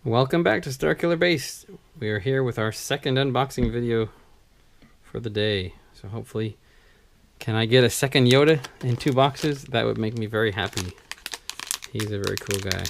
Welcome back to Starkiller Base. We are here with our second unboxing video for the day. So hopefully, can I get a second Yoda in 2 boxes? That would make me very happy. He's a very cool guy.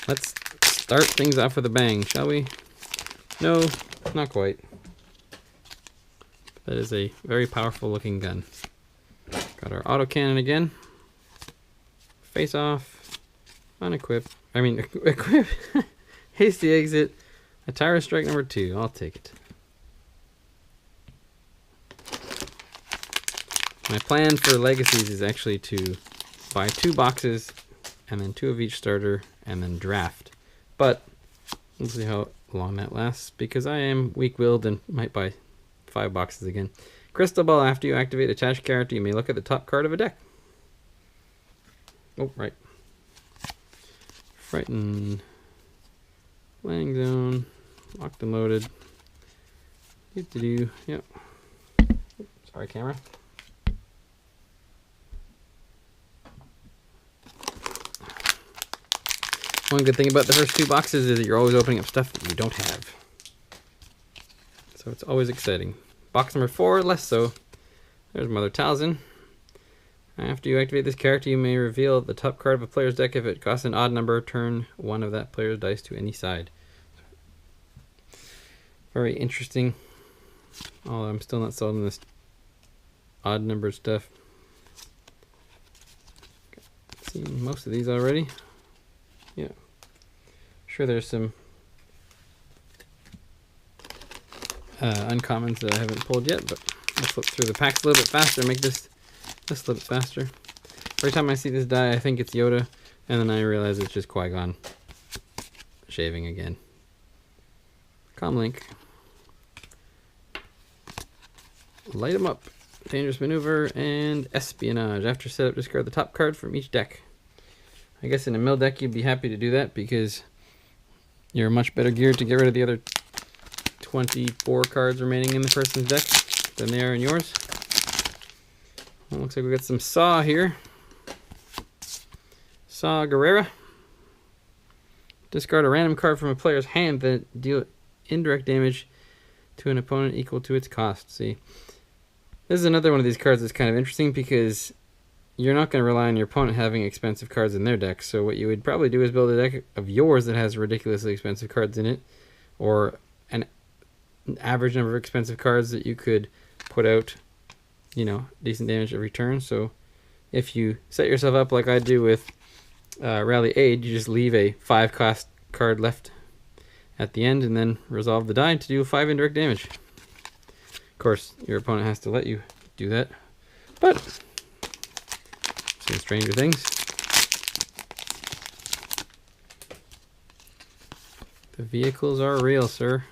Let's start things off with a bang, shall we? No, not quite. That is a very powerful looking gun. Got our autocannon again. Face off. Unequip. Equip. Hasty exit. A tire strike number 2. I'll take it. My plan for Legacies is actually to buy 2 boxes and then 2 of each starter and then draft. But we'll see how long that lasts because I am weak-willed and might buy 5 boxes again. Crystal ball. After you activate attached character, you may look at the top card of a deck. Oh, right. Frightened. Landing zone. Locked and loaded. Yep. Sorry, camera. One good thing about the first 2 boxes is that you're always opening up stuff that you don't have. So it's always exciting. Box number 4, less so. There's Mother Talzin. After you activate this character, you may reveal the top card of a player's deck. If it costs an odd number, turn one of that player's dice to any side. Very interesting. Although I'm still not sold on this odd number stuff. Seen most of these already. Yeah. Sure, there's some uncommons that I haven't pulled yet, but I'll flip through the packs a little bit faster, make this a little bit faster. Every time I see this die, I think it's Yoda, and then I realize it's just Qui-Gon shaving again. Comlink. Light 'em up. Dangerous maneuver and espionage. After setup, discard the top card from each deck. I guess in a mill deck, you'd be happy to do that because you're much better geared to get rid of the other 24 cards remaining in the person's deck than they are in yours. Well, looks like we got some Saw here. Saw Gerrera. Discard a random card from a player's hand that deal indirect damage to an opponent equal to its cost. See, this is another one of these cards that's kind of interesting because you're not going to rely on your opponent having expensive cards in their deck. So what you would probably do is build a deck of yours that has ridiculously expensive cards in it, or an average number of expensive cards that you could put out, you know, decent damage every turn. So if you set yourself up like I do with Rally Aid, you just leave a 5 cost card left at the end and then resolve the die to do 5 indirect damage. Of course, your opponent has to let you do that, but seen stranger things. The vehicles are real, sir.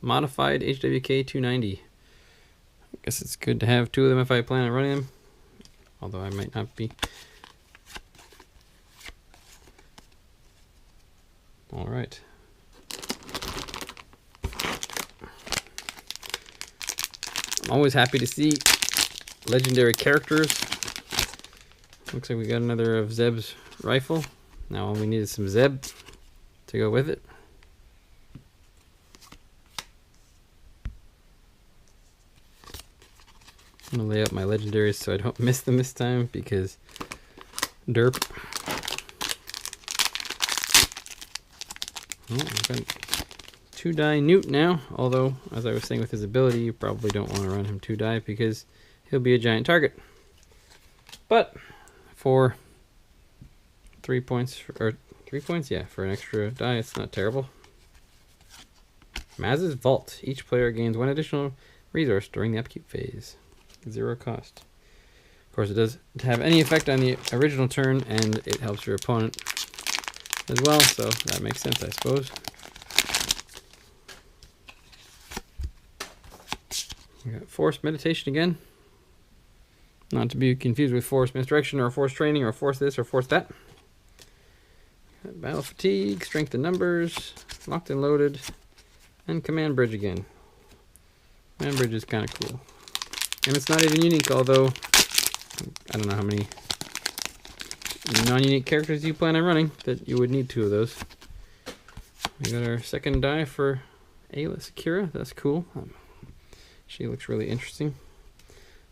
Modified HWK 290. I guess it's good to have 2 of them if I plan on running them, although I might not be. All right. I'm always happy to see legendary characters. Looks like we got another of Zeb's rifle. Now all we need is some Zeb to go with it. I'm gonna lay out my legendaries so I don't miss them this time because derp. Oh, I've got 2 die Newt now, although as I was saying with his ability, you probably don't want to run him 2 die because he'll be a giant target. But for 3 points, or 3 points, yeah, for an extra die, it's not terrible. Maz's Vault. Each player gains 1 additional resource during the upkeep phase. 0 cost. Of course, it doesn't have any effect on the original turn, and it helps your opponent as well, so that makes sense, I suppose. We got Forced Meditation again. Not to be confused with Forced Misdirection or Forced Training or Force this or Force that. Battle Fatigue, Strength in Numbers, Locked and Loaded, and Command Bridge again. Command Bridge is kind of cool. And it's not even unique, although I don't know how many non-unique characters you plan on running that you would need 2 of those. We got our second die for Ayla Sakura. That's cool. She looks really interesting.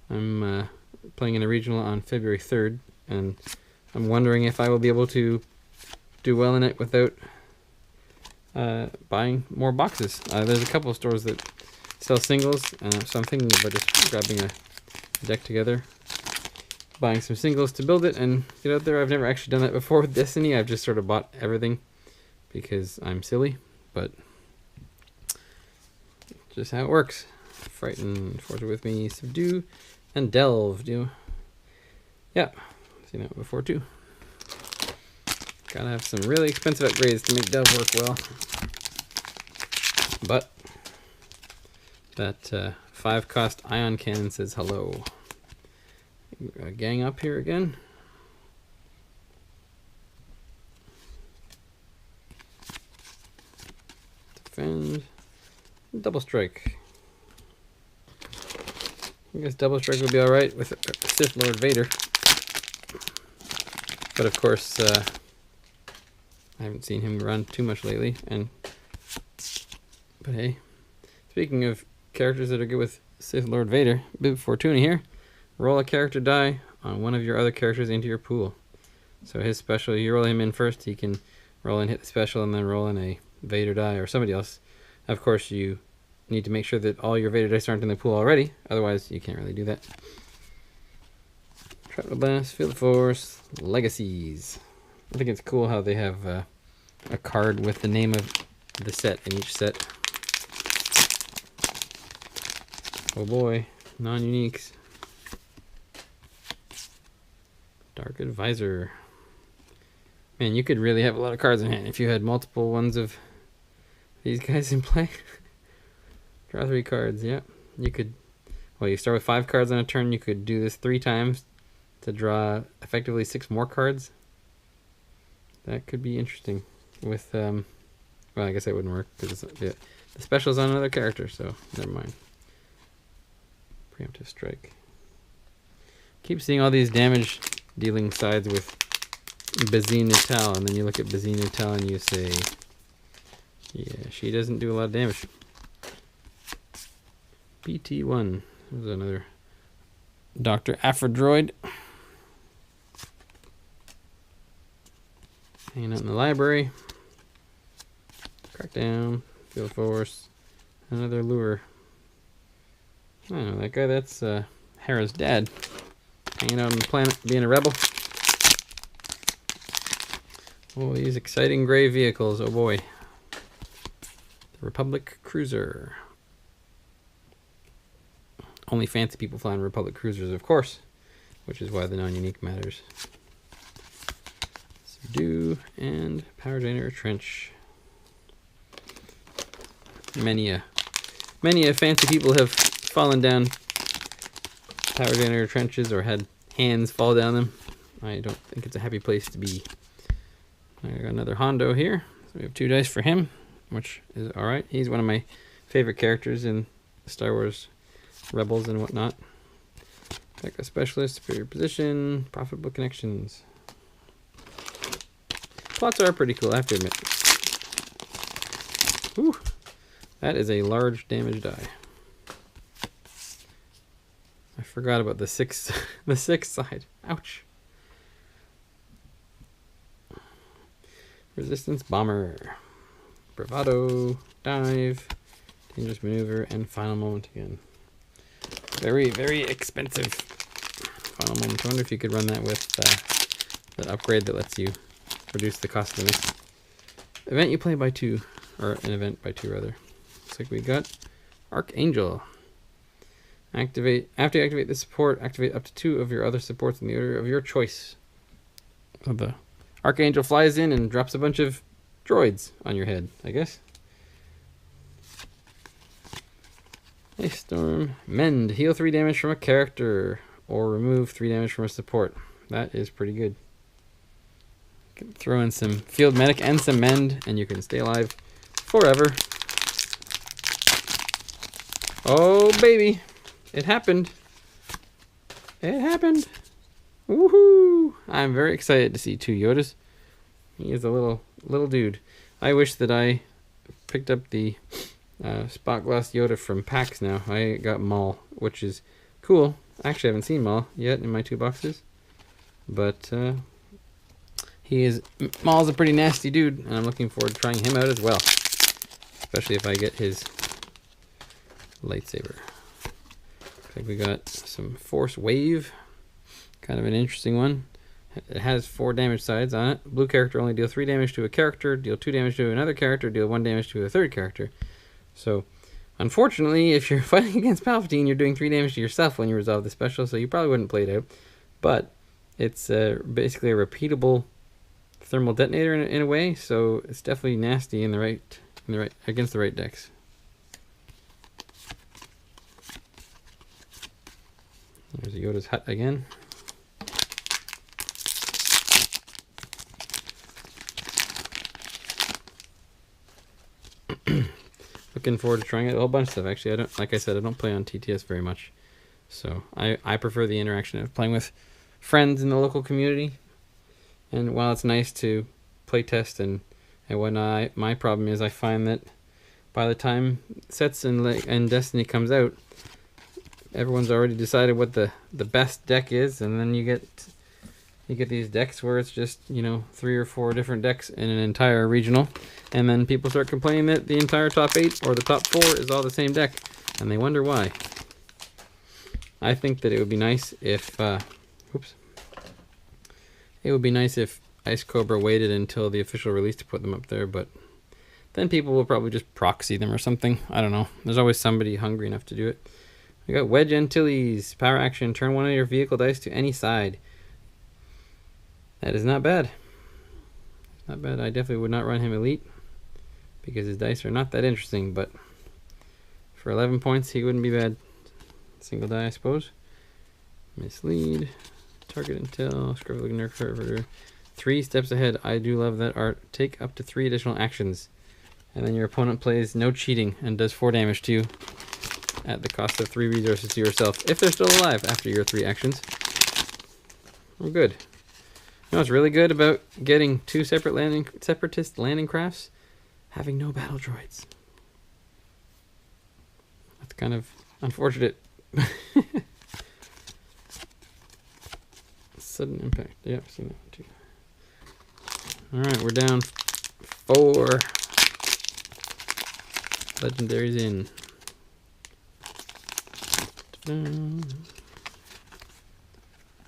I'm playing in a regional on February 3rd, and I'm wondering if I will be able to do well in it without buying more boxes. There's a couple of stores that sell singles, so I'm thinking about just grabbing a deck together, buying some singles to build it and get out there. I've never actually done that before with Destiny. I've just sort of bought everything because I'm silly, but just how it works. Frighten, Forge with me, Subdue, and Delve. Yeah, seen that before too. Gotta have some really expensive upgrades to make Delve work well. But that 5-cost ion cannon says hello. Gang up here again. Defend. Double strike. I guess double strike would be alright with Sith Lord Vader. But of course, I haven't seen him run too much lately. But hey, speaking of characters that are good with Sith Lord Vader, Bib Fortuna here. Roll a character die on one of your other characters into your pool. So his special, you roll him in first, he can roll and hit the special and then roll in a Vader die or somebody else. Of course, you need to make sure that all your Vader dice aren't in the pool already, otherwise you can't really do that. Trapdoor Blast, Field of Force, Legacies. I think it's cool how they have a card with the name of the set in each set. Oh boy, non-uniques. Dark Advisor. Man, you could really have a lot of cards in hand if you had multiple ones of these guys in play. Draw 3 cards, yeah. You could, well, you start with 5 cards on a turn. You could do this 3 times to draw effectively 6 more cards. That could be interesting with, well, I guess that wouldn't work because the special's on another character, so never mind. Preemptive Strike. Keep seeing all these damage dealing sides with Bazine Natal, and then you look at Bazine Natal and you say, yeah, she doesn't do a lot of damage. BT1. There's another Dr. Aphrodroid. Hanging out in the library. Crackdown. Field Force. Another lure. I don't know, that guy, that's Hera's dad. Hanging out on the planet, being a rebel. Oh, these exciting gray vehicles, oh boy. The Republic Cruiser. Only fancy people fly on Republic Cruisers, of course, which is why the non-unique matters. Subdue and Power Generator Trench. Many a fancy people have fallen down Power Generator Trenches or had hands fall down them. I don't think it's a happy place to be. I got another Hondo here. So we have 2 dice for him, which is alright. He's one of my favorite characters in Star Wars Rebels and whatnot. Like a specialist, superior position, profitable connections. Plots are pretty cool, I have to admit. Whew. That is a large damage die. I forgot about the 6th the 6th side. Ouch. Resistance Bomber. Bravado, Dive, Dangerous Maneuver, and Final Moment again. Very, very expensive Final Moment. I wonder if you could run that with that upgrade that lets you reduce the cost of the next event you play by 2, or an event by 2 rather. Looks like we got Archangel. After you activate this support, activate up to 2 of your other supports in the order of your choice. So the Archangel flies in and drops a bunch of droids on your head, I guess. Ice Storm. Mend. Heal 3 damage from a character, or remove 3 damage from a support. That is pretty good. Can throw in some Field Medic and some Mend, and you can stay alive forever. Oh, baby. It happened. It happened. Woohoo! I'm very excited to see 2 Yodas. He is a little dude. I wish that I picked up the spot gloss Yoda from packs now. I got Maul, which is cool. Actually, I haven't seen Maul yet in my 2 boxes, but Maul's a pretty nasty dude, and I'm looking forward to trying him out as well, especially if I get his lightsaber. Looks like we got some Force Wave, kind of an interesting one. It has 4 damage sides on it. Blue character only deal 3 damage to a character, deal 2 damage to another character, deal 1 damage to a third character. So, unfortunately, if you're fighting against Palpatine, you're doing 3 damage to yourself when you resolve the special, so you probably wouldn't play it out. But it's basically a repeatable thermal detonator in a way, so it's definitely nasty against the right decks. There's Yoda's hut again. Looking forward to trying it. A whole bunch of stuff. Actually, like I said, I don't play on TTS very much, so I prefer the interaction of playing with friends in the local community. And while it's nice to play test and whatnot, my problem is I find that by the time sets and Destiny comes out, everyone's already decided what the best deck is, and then you get these decks where it's just 3 or 4 different decks in an entire regional, and then people start complaining that the entire top 8 or the top 4 is all the same deck, and they wonder why. I think that it would be nice if Ice Cobra waited until the official release to put them up there, but then people will probably just proxy them or something. I don't know. There's always somebody hungry enough to do it. We got Wedge Antilles. Power action. Turn 1 of your vehicle dice to any side. That is not bad. Not bad. I definitely would not run him Elite because his dice are not that interesting, but for 11 points, he wouldn't be bad. Single die, I suppose. Mislead. Target until. Scribbling nerf perverter. 3 steps ahead. I do love that art. Take up to 3 additional actions. And then your opponent plays no cheating and does 4 damage to you at the cost of 3 resources to yourself if they're still alive after your 3 actions. I'm good. You know what's really good about getting 2 separatist landing crafts? Having no battle droids. That's kind of unfortunate. Sudden impact. Yeah, I've seen that one too. Alright, we're down 4. Legendaries in.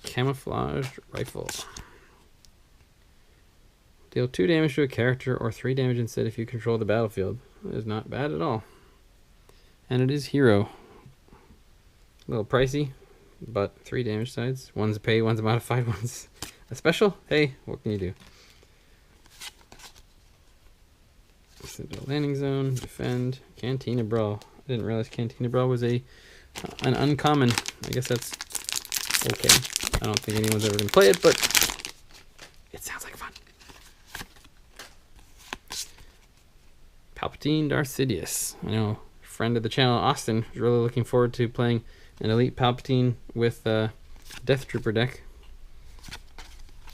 Camouflaged rifle. Deal 2 damage to a character or 3 damage instead if you control the battlefield. That is not bad at all. And it is hero. A little pricey, but 3 damage sides. One's a pay, one's a modified, one's a special. Hey, what can you do? Landing zone, defend, Cantina Brawl. I didn't realize Cantina Brawl was an uncommon. I guess that's okay. I don't think anyone's ever going to play it, but it sounds like fun. Palpatine Darth Sidious. I know, friend of the channel, Austin, is really looking forward to playing an Elite Palpatine with Death Trooper deck.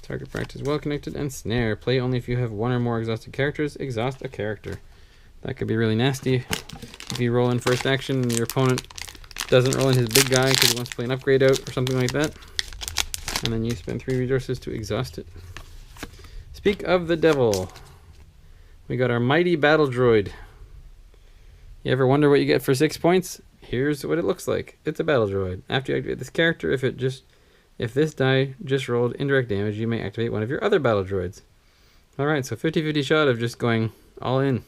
Target practice well connected and snare. Play only if you have 1 or more exhausted characters. Exhaust a character. That could be really nasty. If you roll in first action and your opponent doesn't roll in his big guy because he wants to play an upgrade out or something like that, and then you spend 3 resources to exhaust it. Speak of the devil. We got our mighty battle droid. You ever wonder what you get for 6 points? Here's what it looks like. It's a battle droid. After you activate this character, if this die just rolled indirect damage, you may activate one of your other battle droids. Alright, so 50-50 shot of just going all in.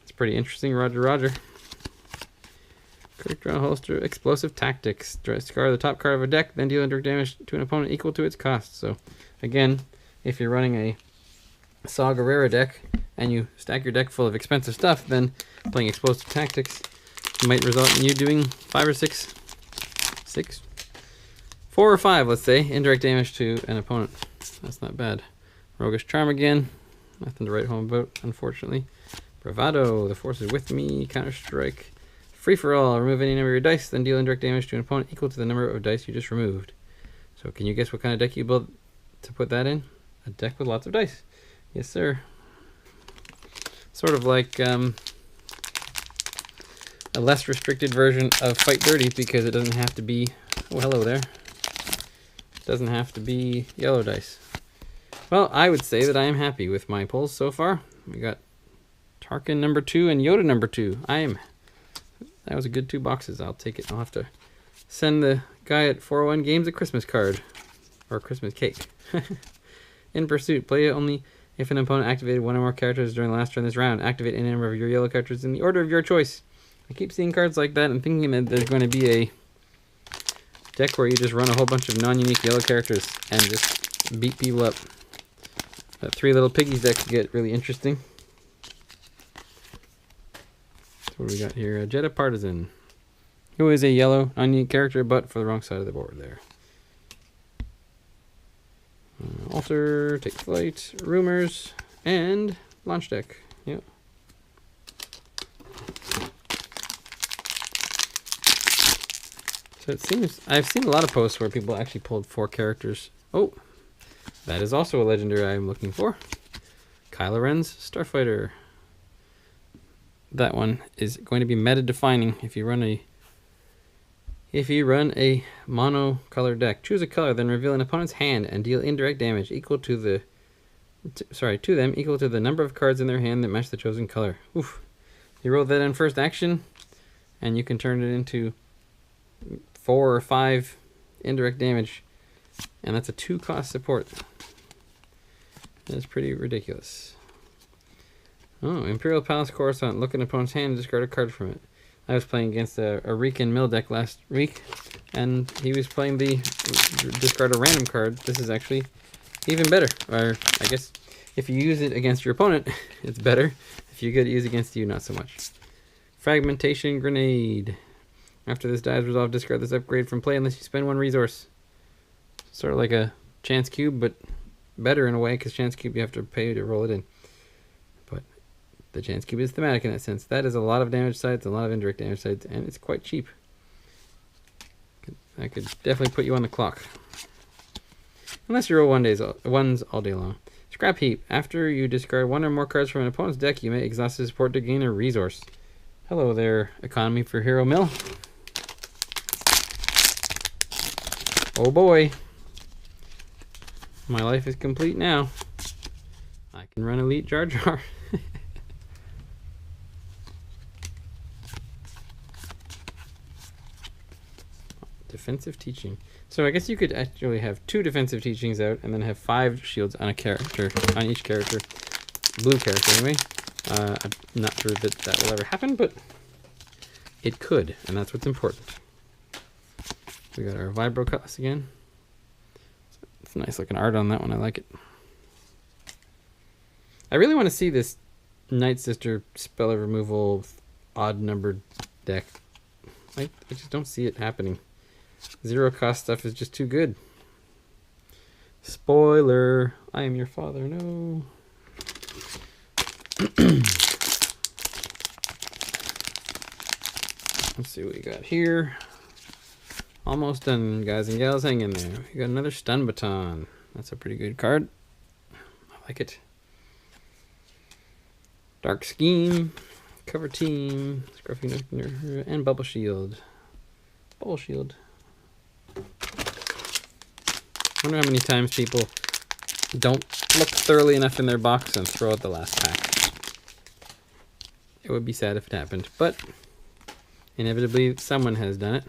It's pretty interesting. Roger, roger. Quick draw holster, explosive tactics. Discard the top card of a deck, then deal indirect damage to an opponent equal to its cost. So, again, if you're running a Saw Gerrera deck and you stack your deck full of expensive stuff, then playing explosive tactics might result in you doing 5 or 6, 4 or 5, let's say, indirect damage to an opponent. That's not bad. Roguish Charm again. Nothing to write home about, unfortunately. Bravado. The force is with me. Counter Strike. Free for all. Remove any number of your dice, then deal indirect damage to an opponent equal to the number of dice you just removed. So can you guess what kind of deck you build to put that in? A deck with lots of dice. Yes, sir. Sort of like a less restricted version of Fight Dirty, because it doesn't have to be, oh hello there, it doesn't have to be yellow dice. Well, I would say that I am happy with my pulls so far. We got Tarkin number 2 and Yoda number 2. That was a good 2 boxes. I'll take it. I'll have to send the guy at 401 Games a Christmas card. Or a Christmas cake. In Pursuit, play only if an opponent activated one or more characters during the last turn this round. Activate any number of your yellow characters in the order of your choice. I keep seeing cards like that and thinking that there's going to be a deck where you just run a whole bunch of non-unique yellow characters and just beat people up. That 3 Little Piggies deck could get really interesting. So what do we got here? A Jedi Partisan, who is a yellow non-unique character, but for the wrong side of the board there. Alter, Take Flight, Rumors, and Launch Deck. Yep. So it seems, I've seen a lot of posts where people actually pulled 4 characters. Oh, that is also a legendary I'm looking for. Kylo Ren's Starfighter. That one is going to be meta defining if you run a mono color deck. Choose a color, then reveal an opponent's hand and deal indirect damage equal to them equal to the number of cards in their hand that match the chosen color. Oof. You roll that in first action, and you can turn it into 4 or 5 indirect damage, and that's a 2-cost support. That's pretty ridiculous. Oh, Imperial Palace Coruscant. Look at an opponent's hand and discard a card from it. I was playing against a Rican Mill deck last week, and he was playing the discard a random card. This is actually even better. Or, I guess, if you use it against your opponent, it's better. If you get it used against you, not so much. Fragmentation Grenade. After this dies, resolve, discard this upgrade from play unless you spend 1 resource. Sort of like a Chance Cube, but better in a way, because Chance Cube you have to pay to roll it in. But the Chance Cube is thematic in that sense. That is a lot of damage sides, a lot of indirect damage sides, and it's quite cheap. I could definitely put you on the clock. Unless you roll ones all day long. Scrap Heap. After you discard 1 or more cards from an opponent's deck, you may exhaust his support to gain a resource. Hello there, Economy for Hero Mill. Oh boy. My life is complete now. I can run Elite Jar Jar. Defensive Teaching. So I guess you could actually have 2 defensive teachings out and then have 5 shields on a character, on each character. Blue character anyway. I'm not sure that that will ever happen, but it could, and that's what's important. We got our Vibro Cutlass again. It's nice looking art on that one. I like it. I really want to see this Night Sister spell removal odd numbered deck. I just don't see it happening. 0 cost stuff is just too good. Spoiler. I am your father. No. Let's see what we got here. Almost done, guys and gals. Hang in there. We got another Stun Baton. That's a pretty good card. I like it. Dark Scheme, Cover Team, Scruffy Nook, and Bubble Shield. Bubble Shield. I wonder how many times people don't look thoroughly enough in their box and throw out the last pack. It would be sad if it happened, but inevitably someone has done it.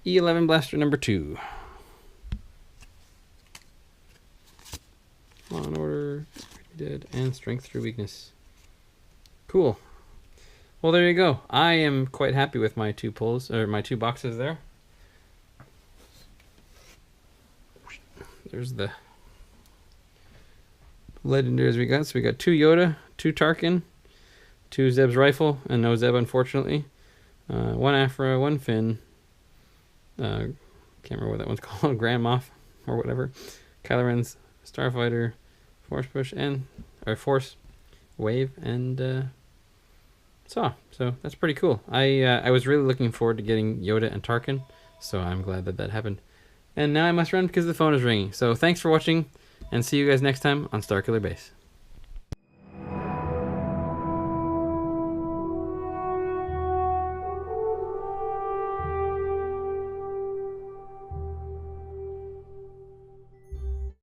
E11 Blaster number 2. Law and Order, Dead, and Strength Through Weakness. Cool. Well, there you go. I am quite happy with my 2 pulls, or my 2 boxes there. There's the legendaries we got. So we got 2 Yoda, 2 Tarkin, 2 Zeb's Rifle, and no Zeb unfortunately. 1 Afra, 1 Finn. Can't remember what that one's called. Grand Moff or whatever. Kylo Ren's Starfighter, Force Push, or Force Wave, and Saw. So that's pretty cool. I was really looking forward to getting Yoda and Tarkin, so I'm glad that that happened. And now I must run because the phone is ringing. So thanks for watching, and see you guys next time on Starkiller Base.